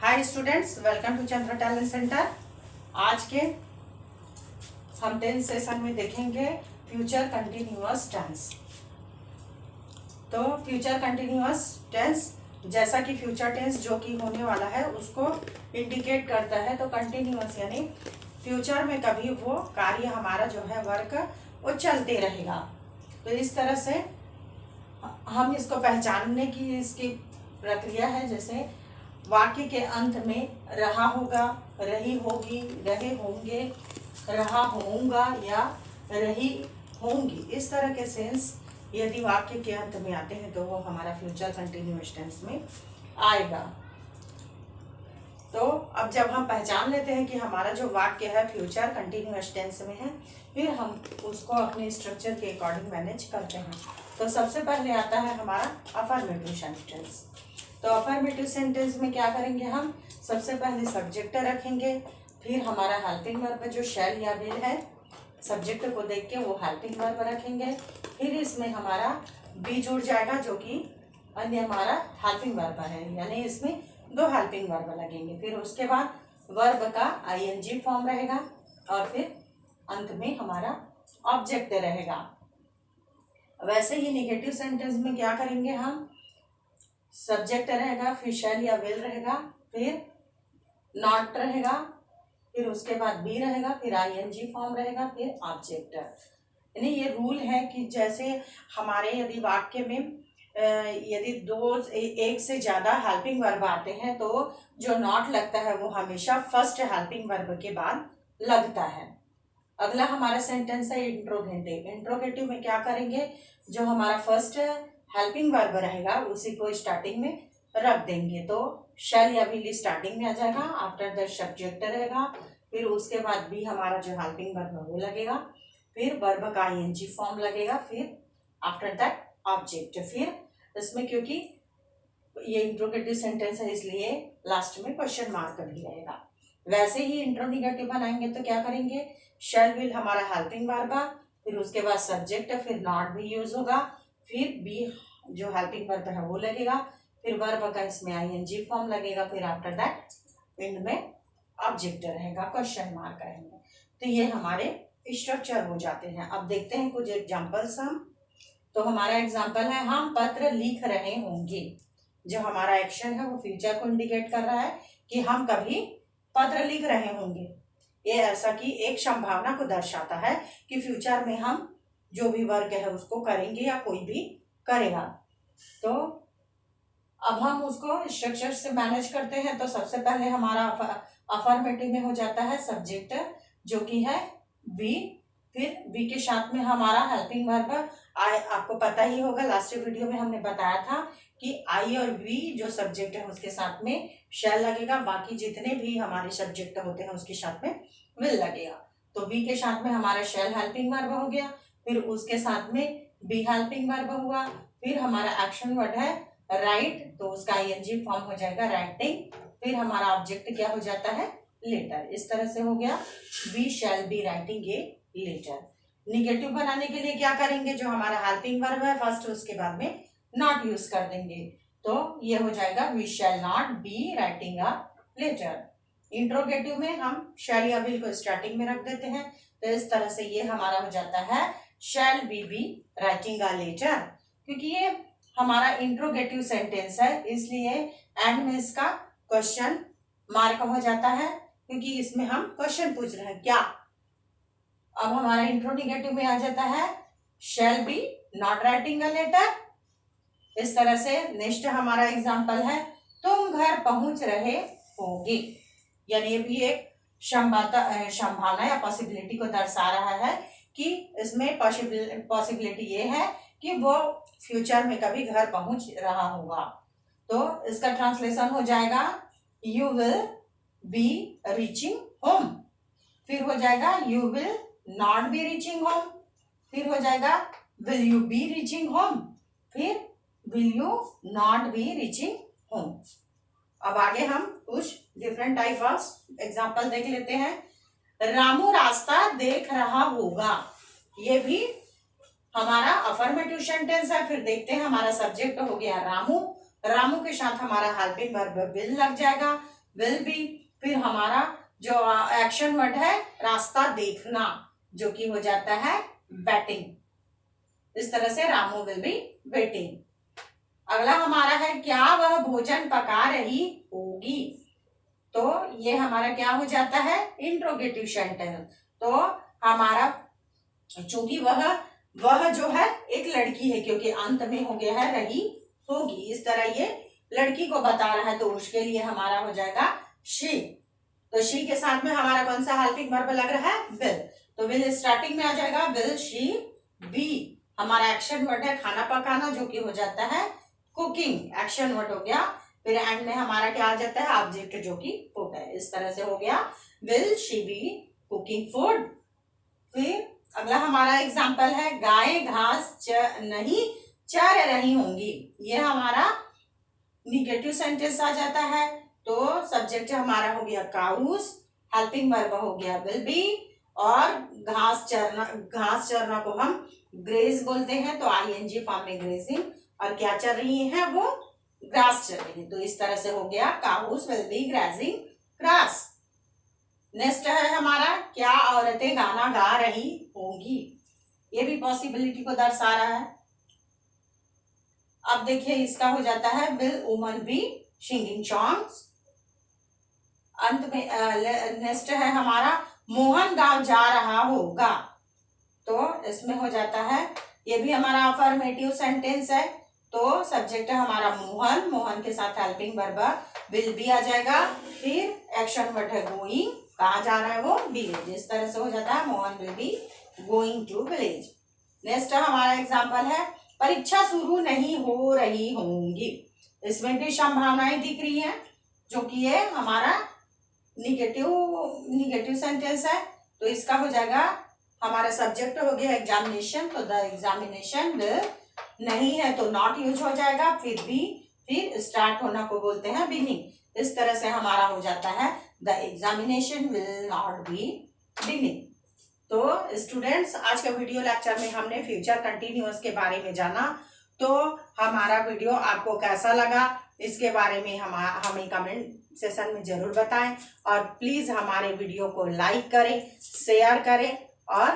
Hi students, welcome to Chandra talent centre. आज के हम 10th सेशन में देखेंगे फ्यूचर कंटिन्यूअस टेंस। तो फ्यूचर कंटिन्यूअस टेंस जैसा कि फ्यूचर टेंस जो कि होने वाला है उसको इंडिकेट करता है। तो कंटिन्यूअस यानी फ्यूचर में कभी वो कार्य हमारा जो है वर्क वो चलते रहेगा। तो इस तरह से हम इसको पहचानने की इसकी प्रक्रिया है। जैसे वाक्य के अंत में रहा होगा, रही होगी, रहे होंगे, रहा होऊंगा या रही होंगी, इस तरह के सेंस यदि वाक्य के अंत में आते हैं तो वो हमारा फ्यूचर कंटिन्यूअस टेंस में आएगा। तो अब जब हम पहचान लेते हैं कि हमारा जो वाक्य है फ्यूचर कंटिन्यूअस टेंस में है, फिर हम उसको अपने स्ट्रक्चर के अकॉर्डिंग मैनेज करते हैं। तो सबसे पहले आता है हमारा अफर्मेटिव सेंटेंस। तो अफर्मेटिव सेंटेंस में क्या करेंगे, हम सबसे पहले सब्जेक्ट रखेंगे, फिर हमारा हेल्पिंग वर्ब जो शैल या विल है, सब्जेक्ट को देख के वो हेल्पिंग वर्ब रखेंगे। फिर इसमें हमारा बी जुड़ जाएगा जो कि अन्य हमारा हेल्पिंग वर्ब है, यानी इसमें दो हेल्पिंग वर्ब लगेंगे। फिर उसके बाद वर्ब का आईएनजी फॉर्म रहेगा और फिर अंत में हमारा ऑब्जेक्ट रहेगा। वैसे ही नेगेटिव सेंटेंस में क्या करेंगे, हम सब्जेक्ट रहेगा, फिर शैल या विल रहेगा, फिर नॉट रहेगा, फिर उसके बाद बी रहेगा, फिर आईएनजी फॉर्म रहेगा, फिर ऑब्जेक्ट। यानी ये रूल है कि जैसे हमारे यदि वाक्य में यदि एक से ज्यादा हेल्पिंग वर्ब आते हैं तो जो नॉट लगता है वो हमेशा फर्स्ट हेल्पिंग वर्ब के बाद लगता है। अगला हमारा सेंटेंस है इंट्रोगेटिव। इंट्रोगेटिव में क्या करेंगे, जो हमारा फर्स्ट हेल्पिंग वर्ब रहेगा उसी को स्टार्टिंग में रख देंगे। तो शैल या विल स्टार्टिंग में आ जाएगा, आफ्टर द सब्जेक्ट रहेगा, फिर उसके बाद भी हमारा जो हेल्पिंग वर्ब है वो लगेगा, फिर वर्ब का आईएनजी फॉर्म लगेगा, फिर आफ्टर दैट ऑब्जेक्ट। फिर इसमें क्योंकि ये इंट्रोगेटिव सेंटेंस है इसलिए लास्ट में क्वेश्चन मार्क भी रहेगा। वैसे ही इंट्रोगेटिव बनाएंगे तो क्या करेंगे, शैल विल हमारा हेल्पिंग वर्ब, फिर उसके बाद सब्जेक्ट, फिर नॉट भी यूज होगा, फिर बी जो हेल्पिंग वर्ब है वो लगेगा, फिर वर्ब का इसमें आईएनजी फॉर्म लगेगा, फिर आफ्टर दैट एंड में ऑब्जेक्ट रहेगा, क्वेश्चन मार्क रहेंगे। तो ये हमारे स्ट्रक्चर हो जाते हैं। अब देखते हैं कुछ एग्जांपल्स हम। तो हमारा एग्जांपल है, हम पत्र लिख रहे होंगे। जो हमारा एक्शन है वो फ्यूचर को इंडिकेट कर रहा है कि हम कभी पत्र लिख रहे होंगे। ये ऐसा कि एक संभावना को दर्शाता है कि फ्यूचर में हम जो भी वर्क है उसको करेंगे या कोई भी करेगा। तो अब हम उसको स्ट्रक्चर से मैनेज करते हैं। तो सबसे पहले हमारा अफर्मेटिव में हो जाता है सब्जेक्ट जो कि है बी, फिर बी के साथ में हमारा हेल्पिंग वर्ब। आपको पता ही होगा, लास्ट वीडियो में हमने बताया था कि आई और वी जो सब्जेक्ट है उसके साथ में शैल लगेगा, बाकी जितने भी हमारे सब्जेक्ट होते हैं उसके साथ में विल लगेगा। तो बी के साथ में हमारा शैल हेल्पिंग वर्ब हो गया, फिर उसके साथ में बी हेल्पिंग वर्ब हुआ, फिर हमारा एक्शन वर्ड है राइट, तो उसका आईएनजी फॉर्म हो जाएगा राइटिंग, फिर हमारा ऑब्जेक्ट क्या हो जाता है लेटर। इस तरह से हो गया we shall be writing a letter. Negative बनाने के लिए क्या करेंगे, जो हमारा हेल्पिंग वर्ब है फर्स्ट उसके बाद में नॉट यूज कर देंगे, तो ये हो जाएगा we shall not be writing a letter. Interrogative में हम शैल या विल को स्टार्टिंग में रख देते हैं, तो इस तरह से ये हमारा हो जाता है shall be be writing a letter. क्योंकि ये हमारा इंट्रोगेटिव सेंटेंस है इसलिए एंड में इसका क्वेश्चन मार्क हो जाता है, क्योंकि इसमें हम क्वेश्चन पूछ रहे हैं क्या। अब हमारा इंट्रोगेटिव में आ जाता है shall be not writing a letter. इस तरह से नेक्स्ट हमारा एग्जांपल है, तुम घर पहुंच रहे होगे। यानी ये भी एक संभावना या पॉसिबिलिटी को दर्शा रहा है कि इसमें पॉसिबिलिटी ये है कि वो फ्यूचर में कभी घर पहुंच रहा होगा। तो इसका ट्रांसलेशन हो जाएगा you will be reaching home, फिर हो जाएगा you will not be reaching home, फिर हो जाएगा will you be reaching home, फिर will you not be reaching home. अब आगे हम कुछ डिफरेंट टाइप ऑफ एग्जाम्पल देख लेते हैं। रामू रास्ता देख रहा होगा, ये भी हमारा अफर्मेटिव सेंटेंस है। फिर देखते हैं, हमारा सब्जेक्ट हो गया रामू, रामू के साथ हमारा हेल्पिंग वर्ब विल लग जाएगा, विल बी। फिर हमारा जो एक्शन वर्ड है रास्ता देखना, जो कि हो जाता है वेटिंग। इस तरह से रामू विल बी वेटिंग। अगला हमारा है क्या वह भोजन पका रही होगी। तो ये हमारा क्या हो जाता है इंट्रोगेटिव सेंटेंस। तो हमारा चूंकि वह जो है एक लड़की है, क्योंकि अंत में हो गया है रही होगी, इस तरह ये लड़की को बता रहा है, तो उसके लिए हमारा हो जाएगा शी। तो शी के साथ में हमारा कौन सा हेल्पिंग वर्ब लग रहा है विल। तो विल स्टार्टिंग में आ जाएगा विल शी बी। हमारा एक्शन वर्ड है खाना पकाना, जो कि हो जाता है कुकिंग, एक्शन वर्ड हो गया। फिर एंड में हमारा क्या आ जाता है ऑब्जेक्ट, जो कि फूड है। इस तरह से हो गया will she be cooking food. फिर अगला हमारा एग्जाम्पल है गाय घास नहीं चर रही होंगी। ये हमारा निगेटिव सेंटेंस आ जाता है। तो सब्जेक्ट हमारा हो गया काउस, हेल्पिंग वर्ब हो गया विल बी, और घास चरना को हम ग्रेज बोलते हैं, तो आईएनजी फॉर्म में ग्रेजिंग। और क्या चल रही है वो ग्रास चल रही है। तो इस तरह से हो गया cows will be grazing grass. Next है हमारा क्या औरतें गाना गा रही होंगी। ये भी पॉसिबिलिटी को दर्शा रहा है। अब देखिए इसका हो जाता है will woman be singing songs. अंत में नेक्स्ट है हमारा मोहन गांव जा रहा होगा। तो इसमें हो जाता है ये भी हमारा अफर्मेटिव सेंटेंस है। तो सब्जेक्ट है हमारा मोहन, मोहन के साथ हेल्पिंग वर्ब विल बी आ जाएगा। फिर एक्शन वर्ड है गोइंग, कहाँ जा रहा है वो विलेज। इस तरह से हो जाता है Mohan will be going to village. Next हमारा एग्जाम्पल है परीक्षा शुरू नहीं हो रही होंगी। इसमें भी संभावनाएं दिख रही हैं, जो कि ये हमारा निगेटिव सेंटेंस है। तो इसका हो जाएगा हमारा सब्जेक्ट हो गया एग्जामिनेशन, तो द एग्जामिनेशन विल नहीं है तो नॉट यूज हो जाएगा। फिर स्टार्ट होना को बोलते हैं बिगिनिंग। इस तरह से हमारा हो जाता है the examination will not B beginning. तो स्टूडेंट्स आज के वीडियो लेक्चर में हमने फ्यूचर कंटिन्यूअस के बारे में जाना। तो हमारा वीडियो आपको कैसा लगा इसके बारे में हमें कमेंट सेशन में जरूर बताएं, और प्लीज हमारे वीडियो को लाइक करें, शेयर करें और